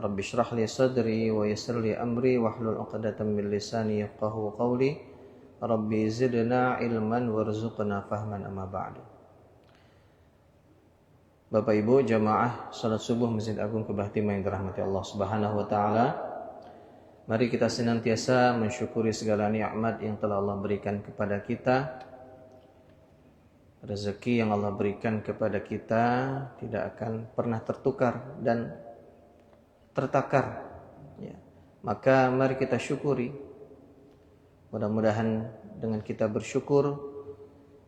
Rabbi shrah li sadri wa yassir li amri wahlul 'uqdatam min lisani yafqahu qawli. Rabbi zidna ilman warzuqna fahman amma ba'du. Bapak Ibu jamaah salat subuh Masjid Agung Kebahtimah yang dirahmati Allah Subhanahu wa taala. Mari kita senantiasa mensyukuri segala nikmat yang telah Allah berikan kepada kita. Rezeki yang Allah berikan kepada kita tidak akan pernah tertukar dan tertakar. Ya. Maka mari kita syukuri. Mudah-mudahan dengan kita bersyukur,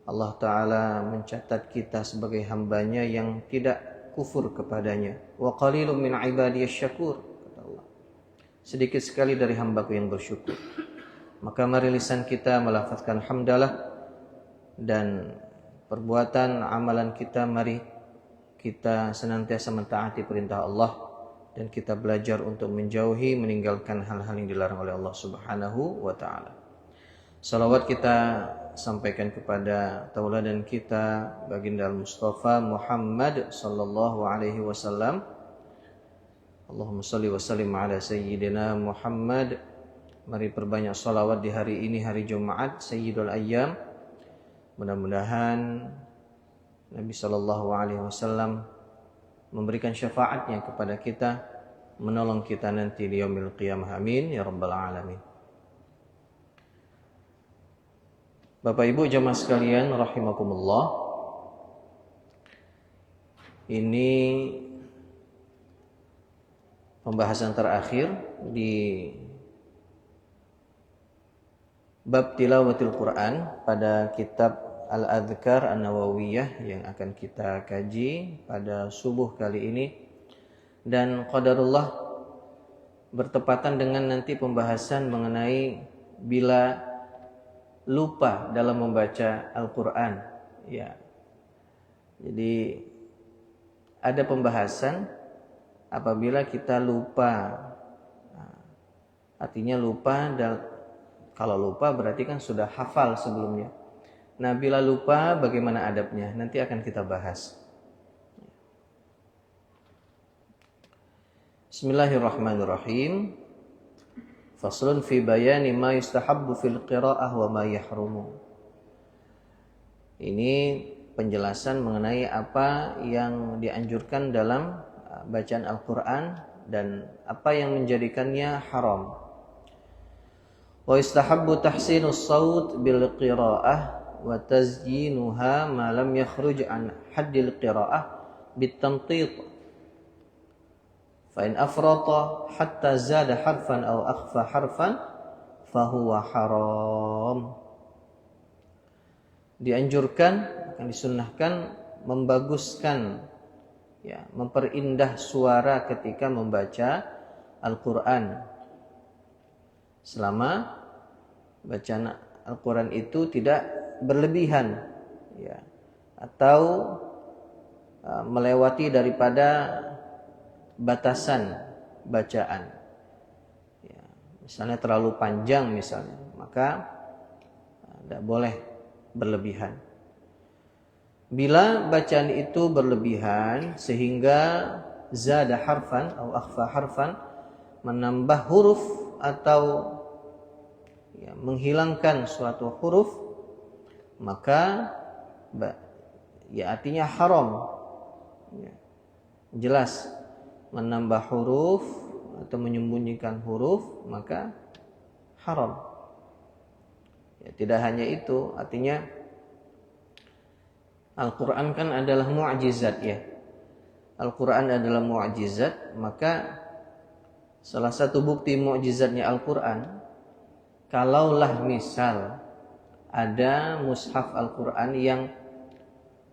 Allah Ta'ala mencatat kita sebagai hambanya yang tidak kufur kepadanya. Wa qalilun min ibadiyasy syakur, kata Allah. Sedikit sekali dari hambaku yang bersyukur. Maka mari lisan kita melafazkan hamdalah, dan perbuatan amalan kita mari kita senantiasa mentaati perintah Allah, dan kita belajar untuk menjauhi meninggalkan hal-hal yang dilarang oleh Allah Subhanahu wa taala. Salawat kita sampaikan kepada tauladan kita baginda Mustafa Muhammad sallallahu alaihi wasallam. Allahumma shalli wa sallim ala sayyidina Muhammad. Mari perbanyak salawat di hari ini, hari Jumat, Sayyidul Ayyam. Mudah-mudahan Nabi sallallahu alaihi wasallam memberikan syafaatnya kepada kita, menolong kita nanti di yaumil qiyamah. Amin ya rabbal alamin. Bapak Ibu jamaah sekalian rahimakumullah. Ini pembahasan terakhir di bab tilawatil Quran pada kitab Al-Adhkar An-Nawawiyah yang akan kita kaji pada subuh kali ini. Dan qadarullah bertepatan dengan nanti pembahasan mengenai bila lupa dalam membaca Al-Quran. Ya. Jadi ada pembahasan apabila kita lupa. Artinya lupa, kalau lupa berarti kan sudah hafal sebelumnya. Nah, bila lupa bagaimana adabnya? Nanti akan kita bahas. Bismillahirrahmanirrahim. Faslun fi bayani ma yustahabbu fil qira'ah wa ma yahrumu. Ini penjelasan mengenai apa yang dianjurkan dalam bacaan Al-Quran dan apa yang menjadikannya haram. Wa yustahabbu tahsinus saut bil qira'ah wa tazyinuha ma lam yakhruj an haddil qira'ah bitamtit. Fa in afrata hatta zada harfan aw akhfa harfan fahuwa haram. Dianjurkan, akan disunnahkan membaguskan, ya, memperindah suara ketika membaca Al-Quran. Selama bacaan Al-Quran itu tidak berlebihan, ya, atau melewati daripada batasan bacaan. Ya, misalnya terlalu panjang misalnya, maka tidak boleh berlebihan. Bila bacaan itu berlebihan sehingga zada harfan atau akhfa harfan, menambah huruf atau ya, menghilangkan suatu huruf, maka ya artinya haram. Ya, jelas menambah huruf atau menyembunyikan huruf maka haram. Ya, tidak hanya itu, artinya Al-Quran kan adalah mu'jizat, ya. Al-Quran adalah mu'jizat, maka salah satu bukti mu'jizatnya Al-Quran, kalaulah misal ada mushaf Al-Quran yang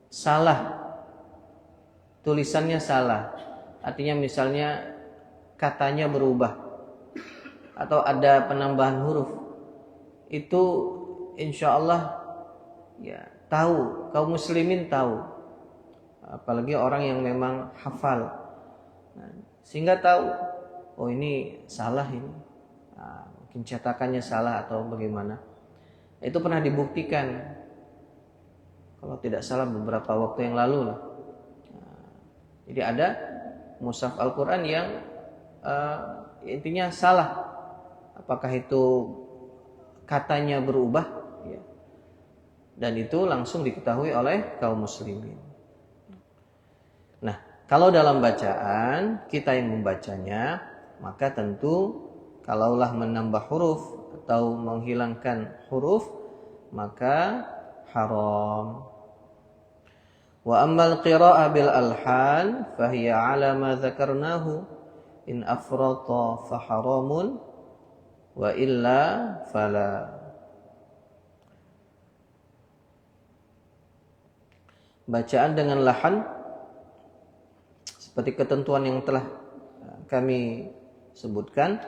salah, tulisannya salah, artinya misalnya katanya berubah atau ada penambahan huruf, itu insya Allah ya tahu, kaum muslimin tahu, apalagi orang yang memang hafal, sehingga tahu, oh ini salah ini, mungkin cetakannya salah atau bagaimana. Itu pernah dibuktikan, kalau tidak salah beberapa waktu yang lalu lah. Jadi ada mushaf Al-Quran yang intinya salah. Apakah itu katanya berubah, ya. Dan itu langsung diketahui oleh kaum muslimin. Nah, kalau dalam bacaan kita yang membacanya, maka tentu kalaulah menambah huruf atau menghilangkan huruf, maka haram. Wa ammal qira'ah bil alhan fahiya ala ma dzakarnahu in afrata fa haramun wa illa fala. Bacaan dengan lahan seperti ketentuan yang telah kami sebutkan,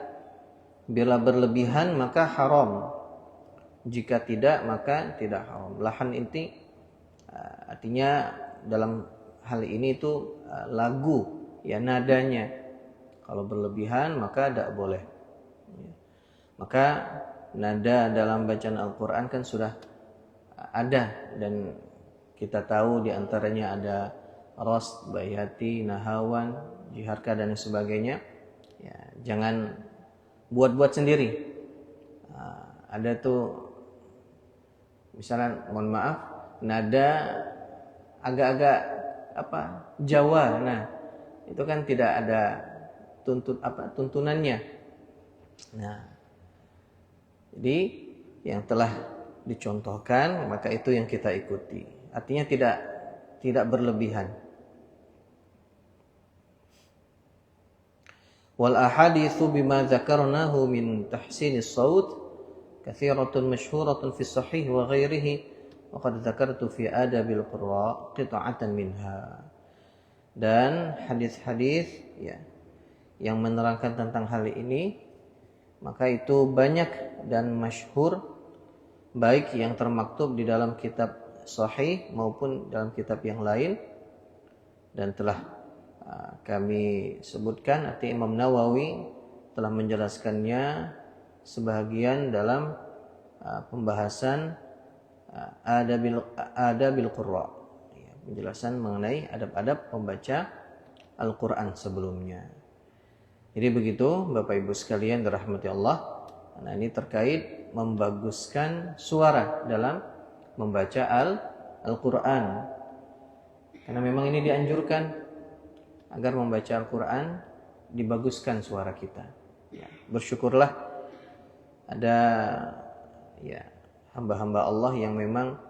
bila berlebihan maka haram, jika tidak maka tidak haram. Lahan ini artinya dalam hal ini itu lagu, ya, nadanya. Kalau berlebihan maka tidak boleh. Maka nada dalam bacaan Al-Quran kan sudah ada, dan kita tahu diantaranya ada ras, bayati, nahawan, jiharka dan sebagainya. Ya, jangan buat-buat sendiri. Ada tuh misalnya, mohon maaf, nada agak-agak Jawa. Nah, itu kan tidak ada tuntunannya. Nah, jadi yang telah dicontohkan maka itu yang kita ikuti. Artinya tidak berlebihan. Wal ahaditsu bima dzakarnahu min tahsinis saut katsiratun masyhuratun fi sahih wa ghairihi wa qad dzakartu fi adabil qurra qita'atan minha. Dan hadis-hadis, ya, yang menerangkan tentang hal ini maka itu banyak dan masyhur, baik yang termaktub di dalam kitab sahih maupun dalam kitab yang lain, dan telah kami sebutkan. Artinya Imam Nawawi telah menjelaskannya sebahagian dalam pembahasan adabil qurra, ya, penjelasan mengenai adab-adab pembaca Al-Quran sebelumnya. Jadi begitu Bapak Ibu sekalian dirahmati Allah. Nah, ini terkait membaguskan suara dalam membaca Al-Quran. Karena memang ini dianjurkan agar membaca Al-Quran dibaguskan suara kita. Ya, bersyukurlah ada, ya, hamba-hamba Allah yang memang,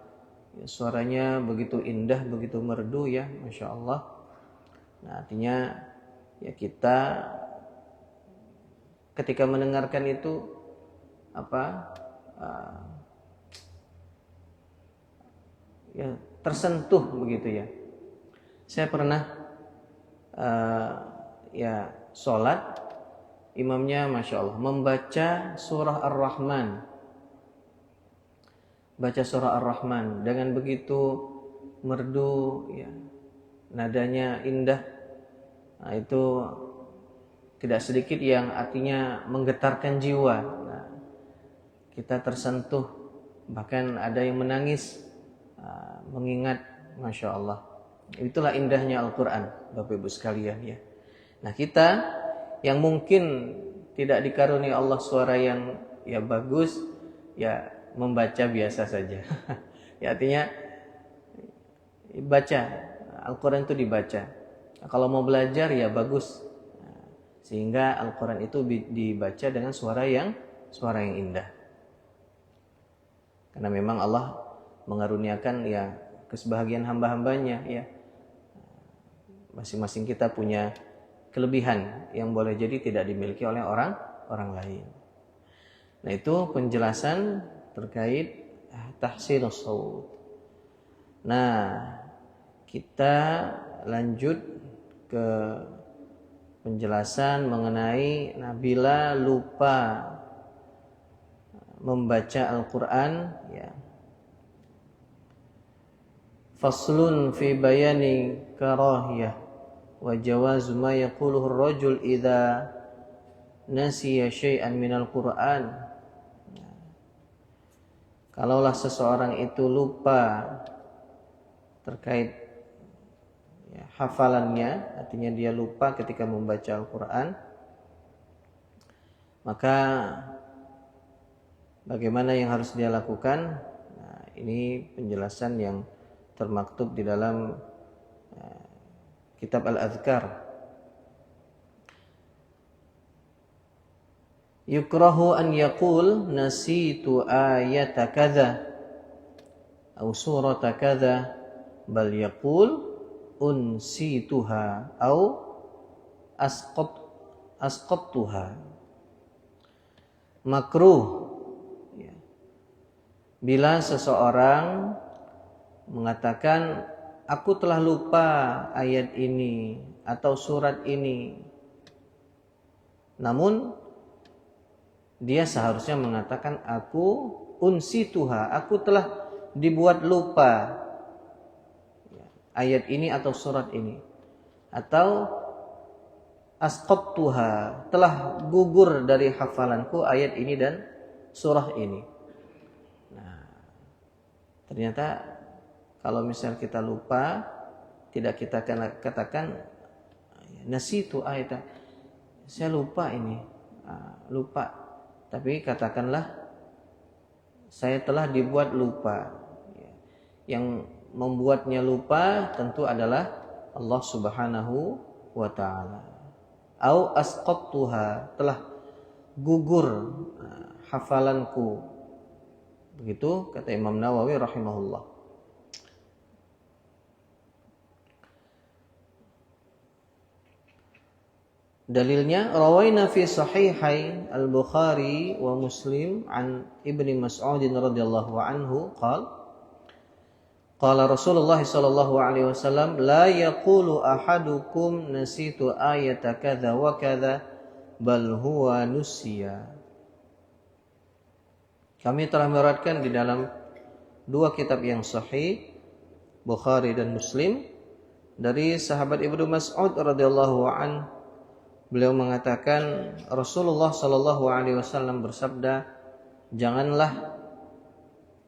ya, suaranya begitu indah, begitu merdu, ya, Masya Allah. Nah, artinya, ya, kita ketika mendengarkan itu ya, tersentuh begitu, ya. Saya pernah ya, sholat, imamnya Masya Allah membaca surah Ar-Rahman, baca surah Ar-Rahman dengan begitu merdu, ya, nadanya indah. Nah, itu tidak sedikit yang artinya menggetarkan jiwa. Nah, kita tersentuh, bahkan ada yang menangis mengingat, Masya Allah. Itulah indahnya Al-Quran, Bapak Ibu sekalian, ya. Nah, kita yang mungkin tidak dikaruniai Allah suara yang, ya, bagus, ya, membaca biasa saja. Ya, artinya baca Al-Quran itu dibaca. Nah, kalau mau belajar, ya bagus. Nah, sehingga Al-Quran itu dibaca dengan suara yang indah. Karena memang Allah mengaruniakan, ya, kesebahagiaan hamba-hambanya, ya. Masing-masing kita punya kelebihan yang boleh jadi tidak dimiliki oleh orang lain. Nah, itu penjelasan terkait tahsinus shaut. Nah, kita lanjut ke penjelasan mengenai bila lupa membaca Al-Quran, ya. Faslun fi bayani karahiyah wa jawaz ma yaquluhu ar-rajul idza nasiya syai'an minal Qur'an. Kalaulah seseorang itu lupa terkait, ya, hafalannya, artinya dia lupa ketika membaca Al-Quran, Maka bagaimana yang harus dia lakukan? Nah, ini penjelasan yang termaktub di dalam kitab Al-Adhkar. Yukrahu an yaqul nasitu ayata kadza aw surata kadza bal yaqul unsituha aw asqattuha. Makruh ya, bila seseorang mengatakan aku telah lupa ayat ini atau surat ini, namun dia seharusnya mengatakan aku unsituha, aku telah dibuat lupa ayat ini atau surat ini, atau asqattuha, telah gugur dari hafalanku ayat ini dan surah ini. Nah, ternyata kalau misal kita lupa, tidak kita katakan nasitu ayat, saya lupa ini, lupa. Tapi katakanlah saya telah dibuat lupa. Yang membuatnya lupa tentu adalah Allah Subhanahu wa taala. Au asqattuha, telah gugur hafalanku. Begitu kata Imam Nawawi rahimahullah. Dalilnya rawaina fi sahihain al-Bukhari wa Muslim an Ibnu Mas'ud radhiyallahu anhu qala Rasulullah sallallahu alaihi wasallam la yaqulu ahadukum nasitu ayata kadza wa kadza bal huwa nusiya. Kami telah meriwayatkan di dalam dua kitab yang sahih Bukhari dan Muslim dari sahabat Ibnu Mas'ud radhiyallahu anhu. Beliau mengatakan Rasulullah sallallahu alaihi wasallam bersabda, janganlah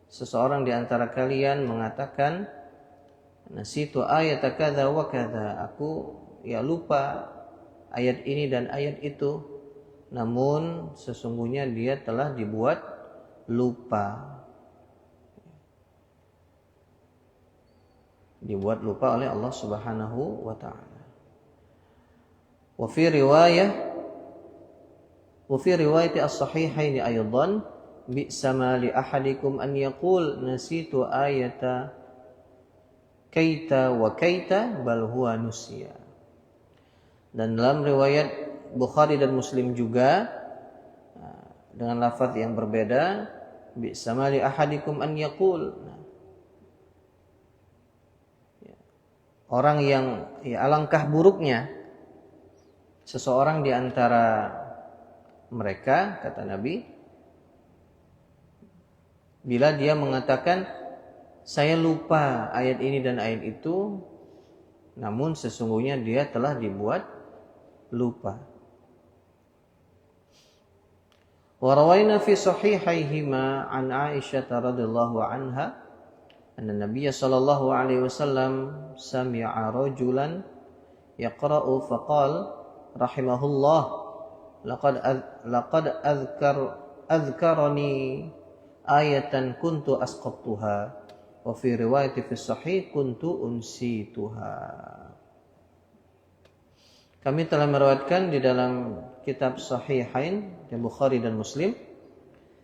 seseorang di antara kalian mengatakan nasitu ayat kadza wa kadza, aku lupa ayat ini dan ayat itu, namun sesungguhnya dia telah dibuat lupa. Dibuat lupa oleh Allah Subhanahu wa taala. Wa fi riwayat as-sahihaini aydan bi'sa ma li ahadikum an yaqul nasitu ayata kaita wa kaita bal huwa nusiya. Dan dalam riwayat Bukhari dan Muslim juga dengan lafaz yang berbeda, bi'sa ma li ahadikum an yaqul. Orang yang alangkah buruknya seseorang di antara mereka, kata Nabi, bila dia mengatakan saya lupa ayat ini dan ayat itu, namun sesungguhnya dia telah dibuat lupa. Wa rawaina fi sahihaihima an Aisyah radhiyallahu anha anna Nabiy sallallahu alaihi wasallam sami'a rajulan yaqra'u faqala rahimahullah laqad azkarani ayatan kuntu asqattuha wa fi riwayati fi sahih kuntu unsituha. Kami telah meriwayatkan di dalam kitab Sahihain Bukhari dan Muslim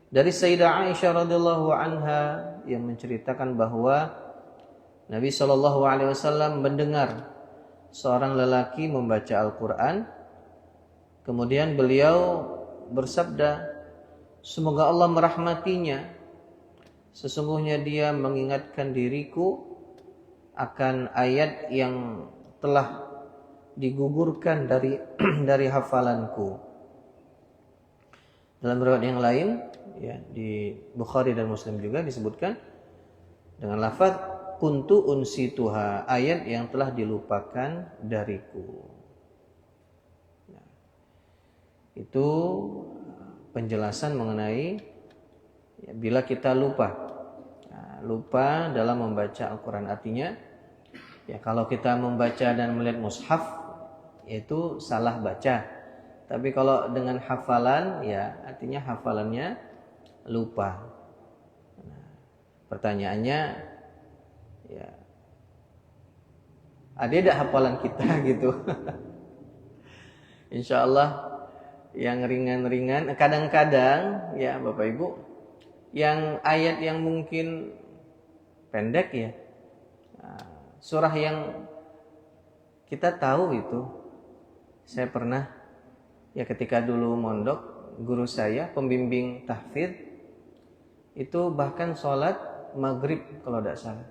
dari Sayyidah Aisyah radhiyallahu anha yang menceritakan bahwa Nabi sallallahu alaihi wasallam mendengar seorang lelaki membaca Al-Qur'an. Kemudian beliau bersabda, semoga Allah merahmatinya, sesungguhnya dia mengingatkan diriku akan ayat yang telah digugurkan dari hafalanku. Dalam riwayat yang lain di Bukhari dan Muslim juga disebutkan dengan lafaz kuntu unsituha, ayat yang telah dilupakan dariku. Itu penjelasan mengenai bila kita lupa dalam membaca Al-Quran. Artinya kalau kita membaca dan melihat mushaf itu salah baca, Tapi kalau dengan hafalan ya artinya hafalannya lupa. Nah, pertanyaannya ya ada tidak hafalan kita gitu? Insya Allah yang ringan-ringan. Kadang-kadang ya Bapak Ibu, yang ayat yang mungkin pendek ya, surah yang kita tahu itu. Saya pernah ya ketika dulu mondok, guru saya pembimbing tahfidz itu bahkan sholat maghrib kalau tidak salah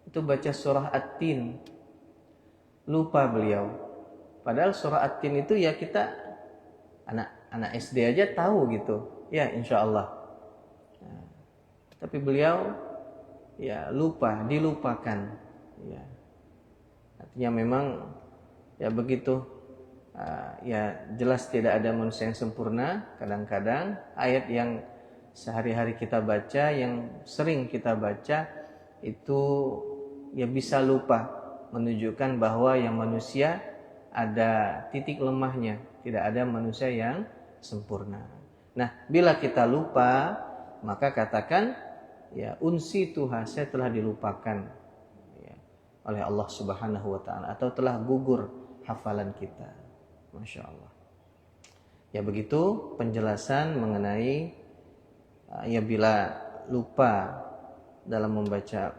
itu baca surah At-Tin, lupa beliau. Padahal surah At-Tin itu ya kita anak SD aja tahu gitu ya insya Allah. Nah, tapi beliau ya lupa, dilupakan ya. Artinya memang ya begitu. Ya jelas tidak ada manusia yang sempurna. Kadang-kadang ayat yang sehari-hari kita baca, yang sering kita baca itu ya bisa lupa, menunjukkan bahwa yang manusia ada titik lemahnya, tidak ada manusia yang sempurna. Nah, bila kita lupa, maka katakan ya unsi Tuhan, saya telah dilupakan ya, oleh Allah Subhanahu wa taala, atau telah gugur hafalan kita. Masya Allah. Ya begitu penjelasan mengenai ya bila lupa dalam membaca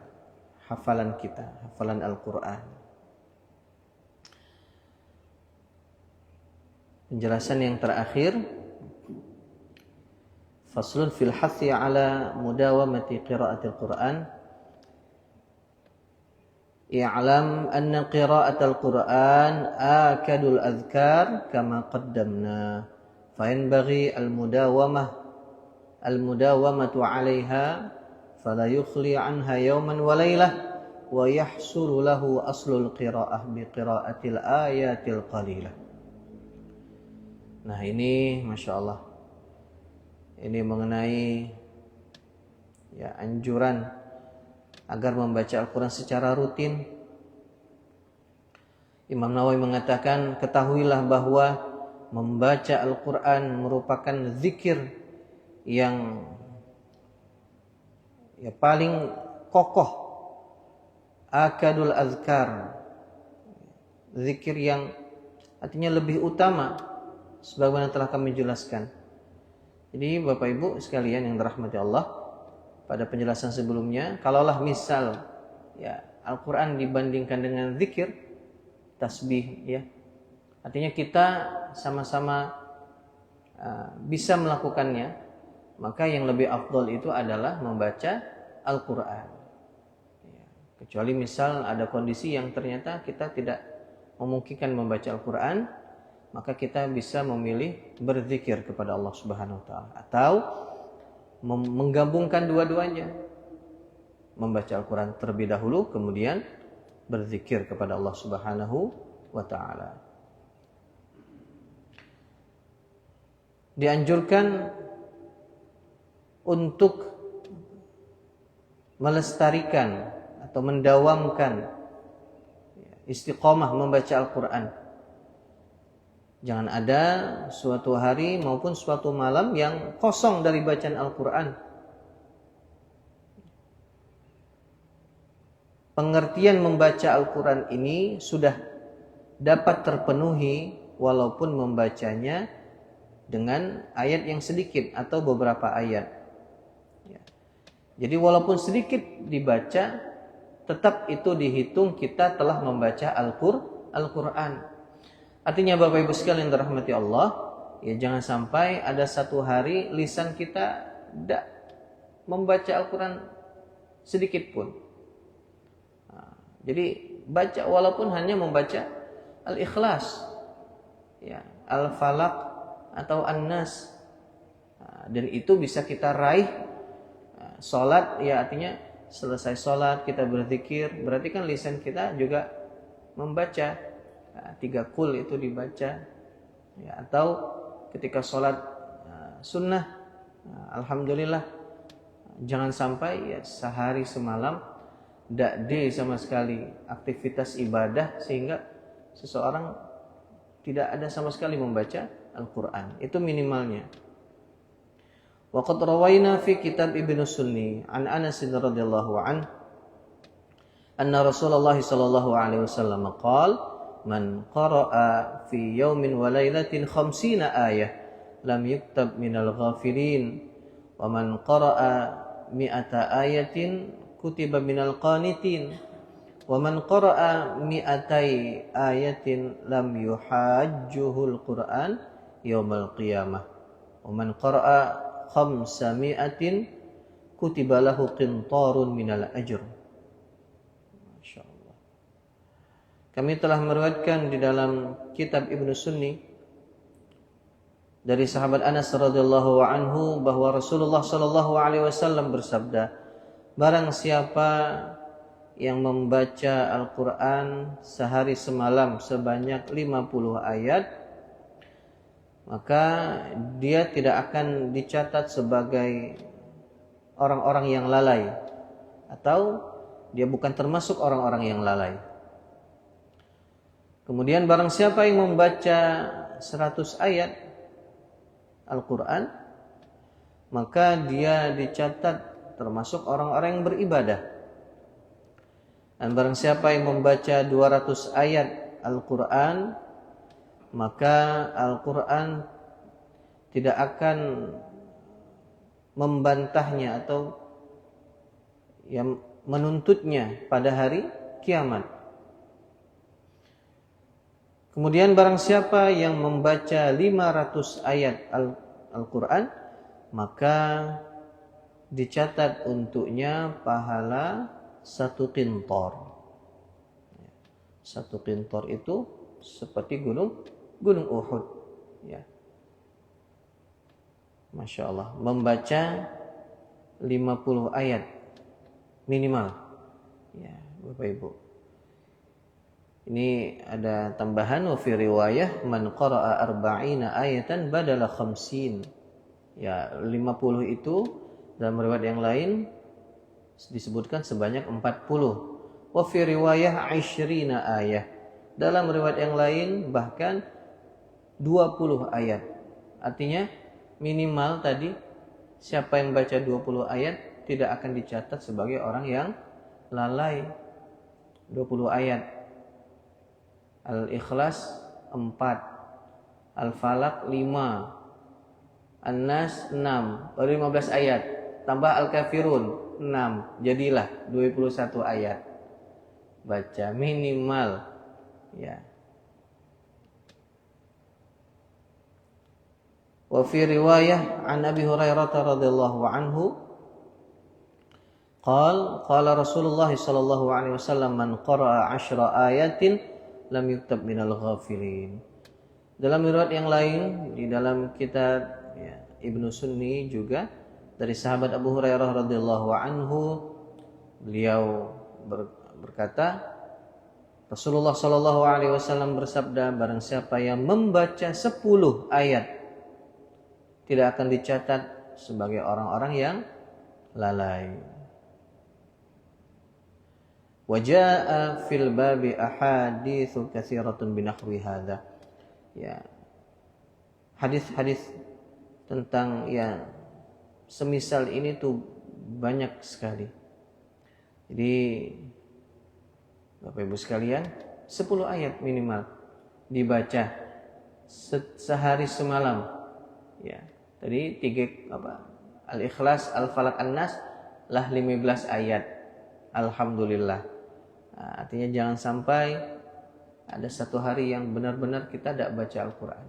hafalan kita, hafalan Al-Quran. Penjelasan yang terakhir, faslun fil hathi ala mudawamati qiraatil Quran. I'lam anna qira'atal Qur'an akadul adhkar kama qaddamna fa yanbaghi al-mudawamatu 'alayha fala yukhli 'anha yawman wa laylah wa yahsulu lahu aslul qira'ah bi qira'atil ayatil qalilah. Nah, ini Masya Allah, ini mengenai ya anjuran agar membaca Al-Quran secara rutin. Imam Nawawi mengatakan, ketahuilah bahwa membaca Al-Quran merupakan zikir yang ya paling kokoh, akadul azkar, zikir yang artinya lebih utama, sebagaimana telah kami jelaskan. Jadi Bapak Ibu sekalian yang dirahmati Allah, pada penjelasan sebelumnya, kalaulah misal ya Al-Quran dibandingkan dengan zikir, tasbih ya, artinya kita sama-sama bisa melakukannya, maka yang lebih afdol itu adalah membaca Al-Quran ya. Kecuali misal ada kondisi yang ternyata kita tidak memungkinkan membaca Al-Quran, maka kita bisa memilih berzikir kepada Allah Subhanahu wa taala, atau menggabungkan dua-duanya, membaca Al-Quran terlebih dahulu kemudian berzikir kepada Allah Subhanahu wa taala. Dianjurkan untuk melestarikan atau mendawamkan istiqomah membaca Al-Quran. Jangan ada suatu hari maupun suatu malam yang kosong dari bacaan Al-Quran. Pengertian membaca Al-Quran ini sudah dapat terpenuhi walaupun membacanya dengan ayat yang sedikit atau beberapa ayat. Jadi walaupun sedikit dibaca, tetap itu dihitung kita telah membaca Al-Quran. Artinya Bapak Ibu sekalian dirahmati Allah, ya jangan sampai ada satu hari lisan kita tidak membaca Al-Quran sedikit pun. Jadi baca walaupun hanya membaca Al-Ikhlas, ya, Al-Falaq atau An-Nas, dan itu bisa kita raih. Salat ya artinya selesai salat kita berzikir, berarti kan lisan kita juga membaca. 3 qul itu dibaca ya, atau ketika sholat sunnah, alhamdulillah, jangan sampai ya sehari semalam tidak sama sekali aktivitas ibadah sehingga seseorang tidak ada sama sekali membaca Al-Quran. Itu minimalnya. Wa qad rawaina fi kitab Ibnu Sunni an Anas radhiyallahu an anna Rasulullah sallallahu alaihi wasallam qala man qara'a fi yawmin wa lailatin 50 ayah lam yuktab minal ghafilin wa man qara'a mi'ata ayatin kutiba minal qanitin wa man qara'a mi'atai ayatin lam yuhajjuhul Qur'an yaumal qiyamah wa man qara'a khamsami'atin kutiba lahu qintarun minal ajr. Masyaallah. Kami telah meriwayatkan di dalam kitab Ibnu Sunni dari sahabat Anas radhiyallahu anhu bahwa Rasulullah sallallahu alaihi wasallam bersabda, barang siapa yang membaca Al-Qur'an sehari semalam sebanyak 50 ayat, maka dia tidak akan dicatat sebagai orang-orang yang lalai, atau dia bukan termasuk orang-orang yang lalai. Kemudian barang siapa yang membaca 100 ayat Al-Quran, maka dia dicatat termasuk orang-orang yang beribadah. Dan barang siapa yang membaca 200 ayat Al-Quran, maka Al-Quran tidak akan membantahnya atau yang menuntutnya pada hari kiamat. Kemudian barang siapa yang membaca 500 ayat Al-Quran, maka dicatat untuknya pahala 1 qintar. 1 qintar itu seperti gunung Uhud. Ya. Masya Allah. Membaca 50 ayat minimal. Ya, Bapak Ibu. Ini ada tambahan wa fi riwayah man qara'a arba'ina ayatan badala 50. Ya, 50 itu dalam riwayat yang lain disebutkan sebanyak 40. Wa fi riwayah 20 ayat. Dalam riwayat yang lain bahkan 20 ayat. Artinya minimal tadi siapa yang baca 20 ayat tidak akan dicatat sebagai orang yang lalai. 20 ayat. Al-Ikhlas 4, Al-Falaq 5, An-Nas 6, baru 15 ayat. Tambah Al-Kafirun 6, jadilah 21 ayat. Baca minimal, ya. Wa fi riwayah an Abi Hurairah radhiyallahu anhu qala Rasulullah sallallahu alaihi wasallam man qara'a 10 ayatin lam yuktab minal ghafilin. Dalam riwayat yang lain di dalam kitab Ibnu Sunni juga dari sahabat Abu Hurairah radhiyallahu anhu, beliau berkata, Rasulullah sallallahu alaihi wasallam bersabda, barang siapa yang membaca 10 ayat tidak akan dicatat sebagai orang-orang yang lalai. Wajaa fil babi ahaditsu katsiratun binahwi hadza. Ya. Hadis-hadis tentang semisal ini tuh banyak sekali. Jadi Bapak Ibu sekalian, 10 ayat minimal dibaca sehari semalam. Ya. Tadi 3 Al-Ikhlas, Al-Falaq, An-Nas lah 15 ayat. Alhamdulillah. Nah, artinya jangan sampai ada satu hari yang benar-benar kita tidak baca Al-Quran.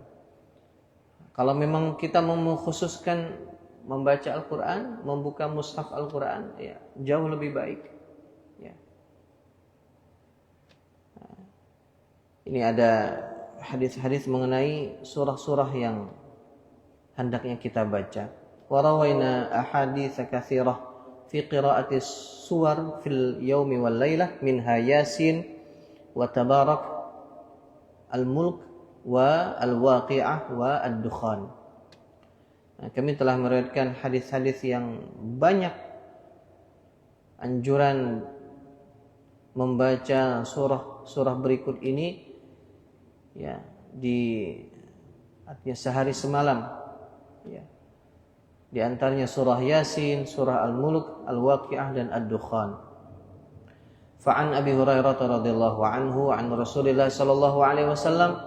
Kalau memang kita mengkhususkan membaca Al-Quran, membuka mushaf Al-Quran, ya jauh lebih baik. Ya. Nah, ini ada hadis-hadis mengenai surah-surah yang hendaknya kita baca. Warawaina ahadits katsirah fi qiraati suwar fil yaumi wal lailah minha Yasin wa Tabarak, Al-Mulk wa Al-Waqi'ah wa Ad-Dukhan. Nah, kami telah meriwayatkan hadis-hadis yang banyak anjuran membaca surah berikut ini ya di artinya sehari semalam. Ya. Di antaranya surah Yasin, surah Al-Mulk, Al-Waqi'ah dan Ad-Dukhan. Fa'an Abi Hurairah radhiyallahu anhu an Rasulillah sallallahu alaihi wasallam,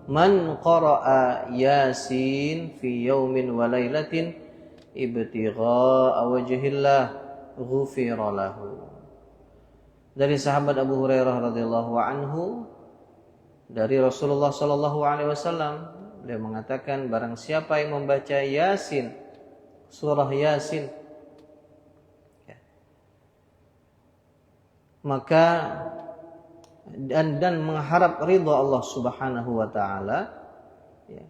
man qara'a Yasin fi yaumin wa lailatin ibtigha'a wajhillah ghufira lahu. Dari sahabat Abu Hurairah radhiyallahu anhu dari Rasulullah sallallahu alaihi wasallam, beliau mengatakan barang siapa yang membaca Yasin, surah Yasin, ya, maka dan mengharap ridha Allah Subhanahu wa taala, ya,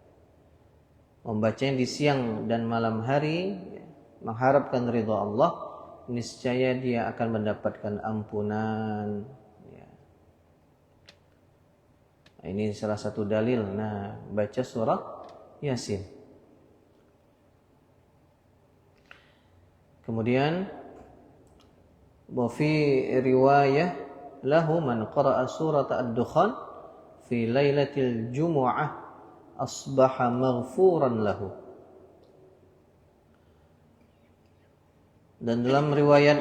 membacanya di siang dan malam hari, ya, mengharapkan ridha Allah, niscaya dia akan mendapatkan ampunan. Ya. Nah, ini salah satu dalil. Nah, baca surah Yasin. Kemudian wa fi riwayah lahu man qara'a surat ad-dukhan fi lailatul jumu'ah asbaha maghfuran lahu. Dan dalam riwayat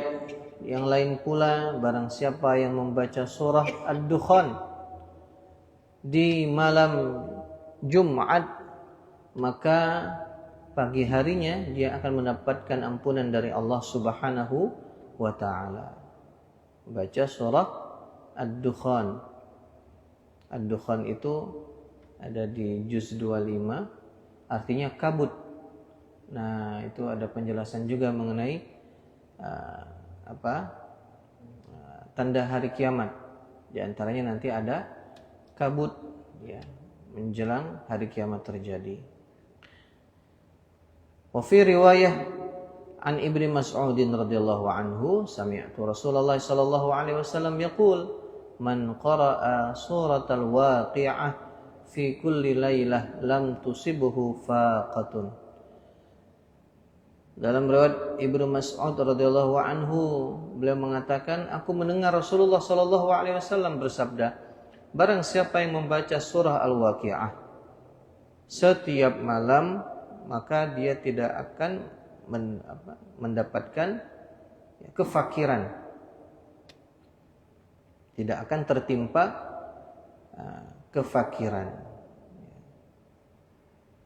yang lain pula, barang siapa yang membaca surah ad-dukhan di malam Jumat, maka pagi harinya dia akan mendapatkan ampunan dari Allah Subhanahu wa taala. Baca surah Ad-Dukhan. Ad-Dukhan itu ada di juz 25, artinya kabut. Nah, itu ada penjelasan juga mengenai tanda hari kiamat. Di antaranya nanti ada kabut, ya, menjelang hari kiamat terjadi. Wa fi riwayah an Ibnu Mas'ud radhiyallahu anhu, sami'tu Rasulullah sallallahu alaihi wasallam yaqul, man qara'a suratal waqi'ah fi kulli lailah lam tusibhu faqatun. Dalam riwayat Ibnu Mas'ud radhiyallahu anhu, beliau mengatakan, aku mendengar Rasulullah sallallahu alaihi wasallam bersabda, barang siapa yang membaca surah Al-Waqi'ah setiap malam, maka dia tidak akan mendapatkan kefakiran, tidak akan tertimpa kefakiran.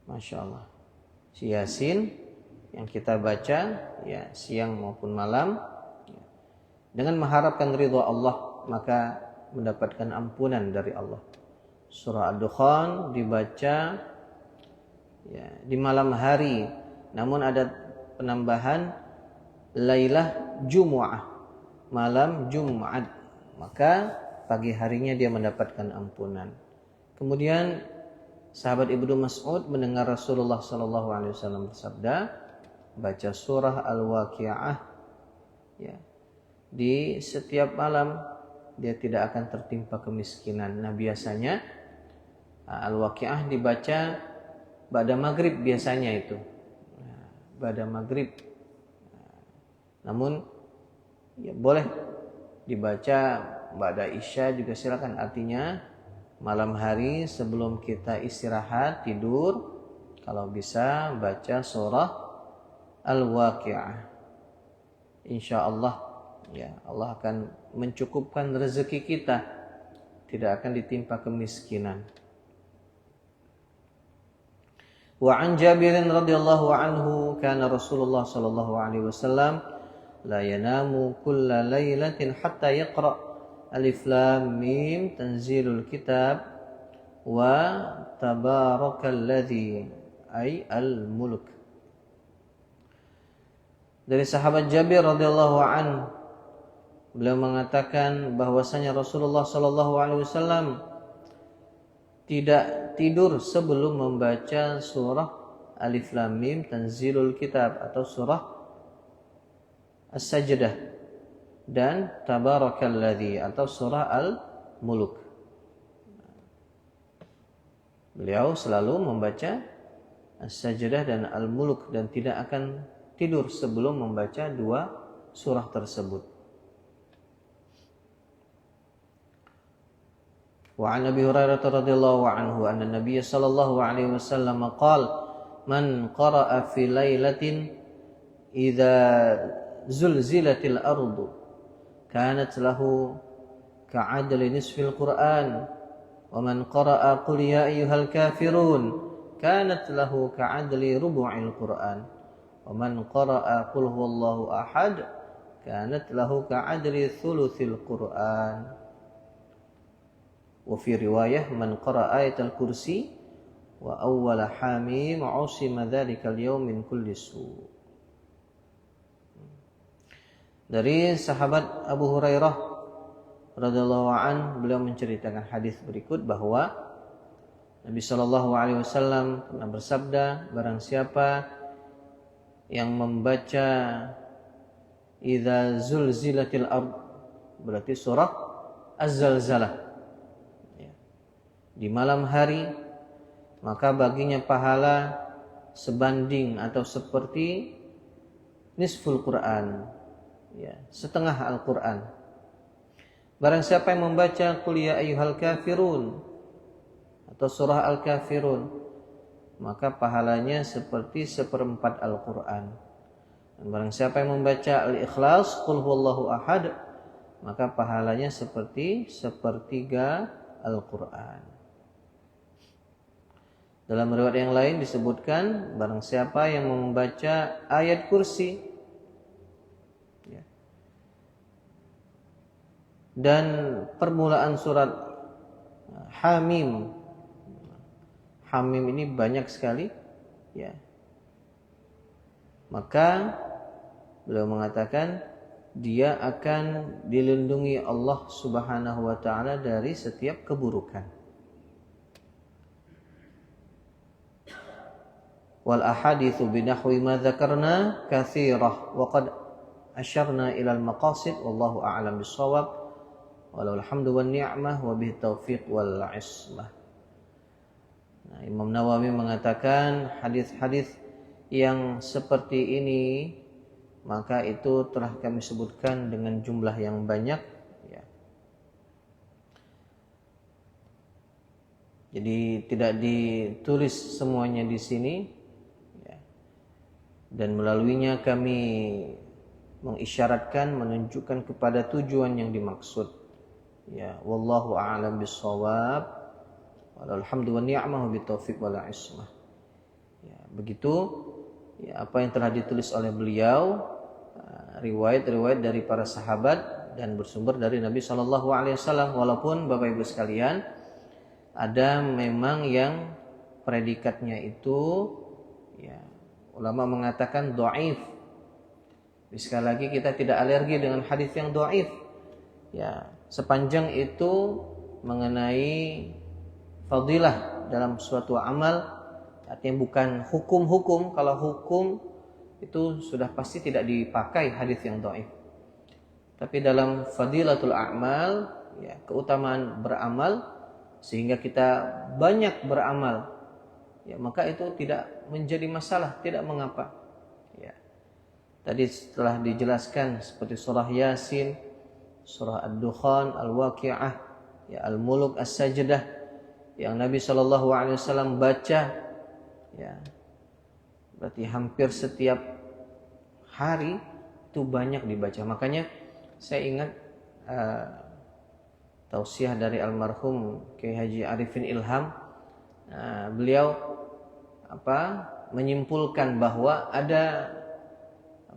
Masya Allah. Si Yasin yang kita baca, ya, siang maupun malam, ya, dengan mengharapkan ridha Allah, maka mendapatkan ampunan dari Allah. Surah Ad-Dukhan dibaca, ya, di malam hari, namun ada penambahan lailah Jumu'ah, malam Jumat, maka pagi harinya dia mendapatkan ampunan. Kemudian sahabat Ibnu Mas'ud mendengar Rasulullah sallallahu alaihi wasallam bersabda, baca surah Al-Waqi'ah, ya, di setiap malam dia tidak akan tertimpa kemiskinan. Nah, biasanya Al-Waqi'ah dibaca ba'da maghrib biasanya itu. Ba'da maghrib. Namun ya boleh dibaca ba'da isya juga silakan. Artinya malam hari sebelum kita istirahat tidur, kalau bisa baca surah Al-Waqi'ah. Insyaallah, ya, Allah akan mencukupkan rezeki kita, tidak akan ditimpa kemiskinan. Wa an Jabir radhiyallahu anhu, kana Rasulullah sallallahu alaihi wasallam la yanamu kulla lailatin hatta yaqra alif lam mim tanzilul kitab wa tabarakalladzi ay al-mulk. Dari sahabat Jabir radhiyallahu anhu, beliau mengatakan bahwasanya Rasulullah sallallahu alaihi wasallam tidak tidur sebelum membaca surah Alif Lam Mim Tanzilul Kitab atau surah As-Sajdah dan Tabarakalladzi atau surah Al-Mulk. Beliau selalu membaca As-Sajdah dan Al-Mulk dan tidak akan tidur sebelum membaca dua surah tersebut. Wa an Abi Hurairah radhiyallahu anhu anna Nabiy sallallahu alaihi wasallam qala man qara'a fi lailatin idza zulzilatil ardu kanat lahu ka'adli nisfil Qur'an wa man qara'a qul ya ayyuhal kafirun kanat lahu ka'adli rubu'il Qur'an wa man qara'a qul huwallahu ahad kanat lahu ka'adli thuluthil Qur'an. Wa fi riwayah man qara'a ayatal kursi wa awwala hamim usima dzalikal yawm min kulli su'. Dari sahabat Abu Hurairah radhiyallahu an, beliau menceritakan hadis berikut bahwa Nabi Shallallahu alaihi wasallam pernah bersabda, barang siapa yang membaca idza zulzilatil ard, berarti surah Az-Zalzalah, ya, di malam hari, maka baginya pahala sebanding atau seperti nisful Quran, ya, setengah Al-Quran. Barang siapa yang membaca qul ya ayyuhal kafirun atau surah Al-Kafirun, maka pahalanya seperti seperempat Al-Quran. Dan barang siapa yang membaca Al-Ikhlas qul huwallahu ahad, maka pahalanya seperti sepertiga Al-Quran. Dalam riwayat yang lain disebutkan, barang siapa yang membaca ayat kursi, ya, dan permulaan surat Hamim. Hamim ini banyak sekali, ya. Maka beliau mengatakan dia akan dilindungi Allah Subhanahu wa taala dari setiap keburukan. Wal ahaditsu binahwi ma dzakarna katsirah wa qad asyarna ila al maqasid wallahu a'lam bis-shawab. Walau alhamdu wan ni'mah wa bihi taufiq wal ismah. Nah, Imam Nawawi mengatakan hadis-hadis yang seperti ini maka itu telah kami sebutkan dengan jumlah yang banyak, ya. Jadi tidak ditulis semuanya di sini, ya. Dan melaluinya kami mengisyaratkan, menunjukkan kepada tujuan yang dimaksud. Ya, wallahu a'lam bis-shawab. Walhamdu wan ni'mah bitaufiq wal ismah. Ya, begitu, ya, apa yang telah ditulis oleh beliau, riwayat-riwayat dari para sahabat dan bersumber dari Nabi Shallallahu alaihi wasallam. Walaupun Bapak Ibu sekalian, ada memang yang predikatnya itu, ya, ulama mengatakan dhaif. Sekali lagi kita tidak alergi dengan hadis yang dhaif. Ya, sepanjang itu mengenai fadilah dalam suatu amal, artinya bukan hukum-hukum. Kalau hukum itu sudah pasti tidak dipakai hadis yang dhaif. Tapi dalam fadilatul a'mal, ya, keutamaan beramal sehingga kita banyak beramal, ya, maka itu tidak menjadi masalah, tidak mengapa. Ya. Tadi setelah dijelaskan seperti surah Yasin, surah Ad-Dukhan, Al-Waqi'ah, ya, Al-Mulk, As-Sajdah yang Nabi Shallallahu alaihi wasallam baca, ya, berarti hampir setiap hari itu banyak dibaca. Makanya saya ingat tausiah dari almarhum Kiai Haji Arifin Ilham, beliau menyimpulkan bahwa ada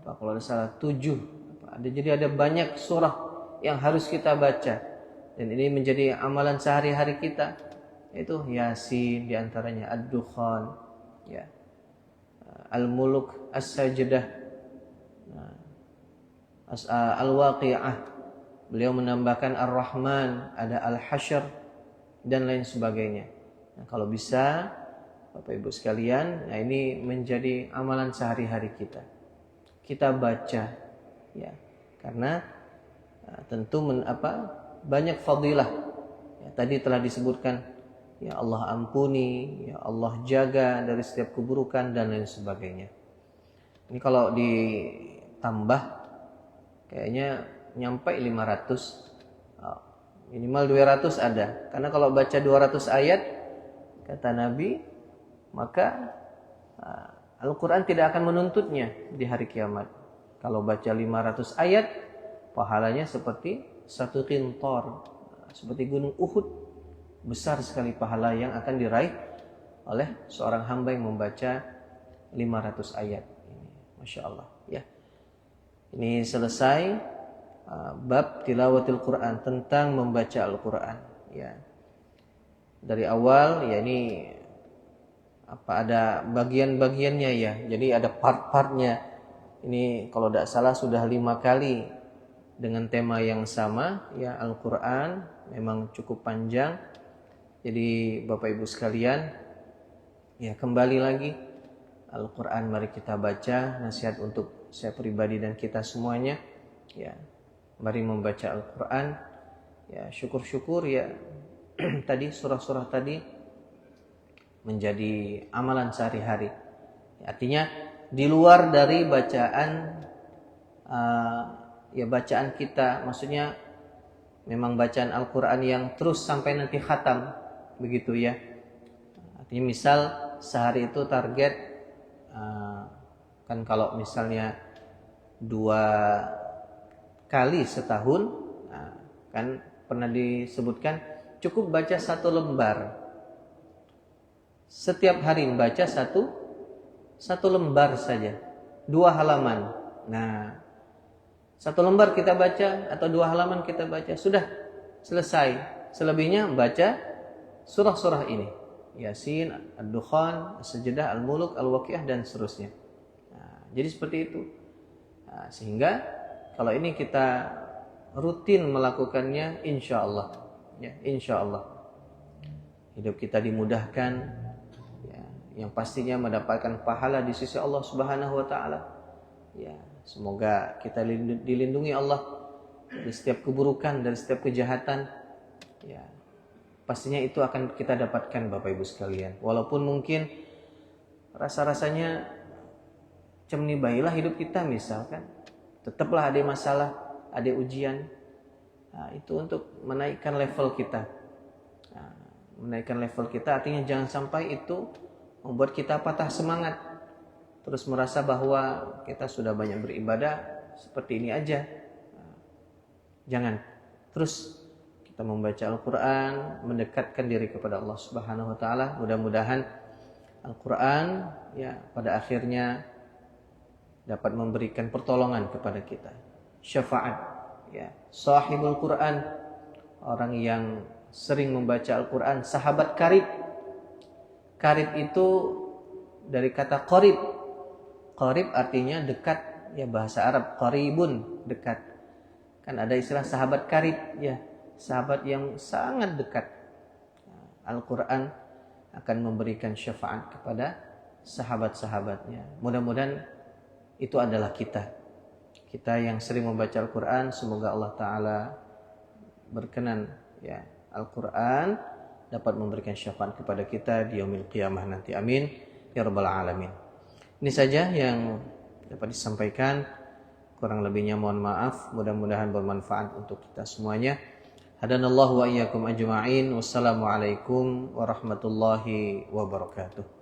kalau ada salah 7, jadi ada banyak surah yang harus kita baca, dan ini menjadi amalan sehari-hari kita, yaitu Yasin diantaranya, Ad-Dukhan, ya, Al-Mulk, As-Sajdah, Al-Waqi'ah. Beliau menambahkan Ar-Rahman, ada Al-Hasyr dan lain sebagainya. Nah, kalau bisa Bapak Ibu sekalian, nah ini menjadi amalan sehari-hari kita. Kita baca, ya, karena tentu banyak fadilah. Ya, tadi telah disebutkan, ya Allah ampuni, ya Allah jaga dari setiap keburukan dan lain sebagainya. Ini kalau ditambah kayaknya nyampe 500. Minimal 200 ada. Karena kalau baca 200 ayat, kata Nabi, maka Al-Quran tidak akan menuntutnya di hari kiamat. Kalau baca 500 ayat, pahalanya seperti satu qintar, seperti gunung Uhud. Besar sekali pahala yang akan diraih oleh seorang hamba yang membaca 500 ayat. Masya Allah. Ya. Ini selesai bab tilawatil Quran, tentang membaca Al-Quran. Ya. Dari awal, ya ini ada bagian-bagiannya ya. Jadi ada part-partnya. Ini kalau tidak salah sudah 5 kali dengan tema yang sama. Ya, Al-Quran memang cukup panjang. Jadi Bapak Ibu sekalian, ya kembali lagi Al-Quran mari kita baca. Nasihat untuk saya pribadi dan kita semuanya. Ya, mari membaca Al-Quran. Ya, syukur-syukur ya tadi surah-surah tadi menjadi amalan sehari-hari. Artinya di luar dari bacaan bacaan kita, maksudnya memang bacaan Al-Quran yang terus sampai nanti khatam, begitu ya. Artinya misal sehari itu target kan kalau misalnya 2 kali setahun, kan pernah disebutkan cukup baca 1 lembar. Setiap hari membaca satu lembar saja, 2 halaman. Nah, 1 lembar kita baca atau 2 halaman kita baca, sudah selesai. Selebihnya baca surah-surah ini, Yasin, Ad-Dukhan, As-Sajdah, Al-Mulk, Al-Waqiah dan seterusnya. Nah, jadi seperti itu. Nah, sehingga kalau ini kita rutin melakukannya, insya Allah, ya, insya Allah hidup kita dimudahkan. Yang pastinya mendapatkan pahala di sisi Allah Subhanahu wa taala. Ya, semoga kita dilindungi Allah dari setiap keburukan, dari setiap kejahatan. Ya, pastinya itu akan kita dapatkan Bapak Ibu sekalian. Walaupun mungkin rasa-rasanya cemni bayilah hidup kita misalkan, tetaplah ada masalah, ada ujian. Nah, itu untuk menaikkan level kita. Nah, menaikkan level kita artinya jangan sampai itu membuat kita patah semangat, terus merasa bahwa kita sudah banyak beribadah, seperti ini aja. Jangan. Terus kita membaca Al-Quran, mendekatkan diri kepada Allah Subhanahu wa taala. Mudah-mudahan Al-Quran ya pada akhirnya dapat memberikan pertolongan kepada kita. Syafaat ya. Sahibul Quran, orang yang sering membaca Al-Quran, sahabat karib. Qarib itu dari kata qarib. Qarib artinya dekat, ya bahasa Arab qaribun, dekat. Kan ada istilah sahabat karib, ya sahabat yang sangat dekat. Al-Quran akan memberikan syafaat kepada sahabat-sahabatnya. Mudah-mudahan itu adalah kita. Kita yang sering membaca Al-Quran, semoga Allah Ta'ala berkenan ya Al-Quran dapat memberikan syafaat kepada kita di yaumil qiyamah nanti. Amin ya rabbal alamin. Ini saja yang dapat disampaikan. Kurang lebihnya mohon maaf. Mudah-mudahan bermanfaat untuk kita semuanya. Hadanallahu wa iyyakum ajma'in. Wassalamualaikum warahmatullahi wabarakatuh.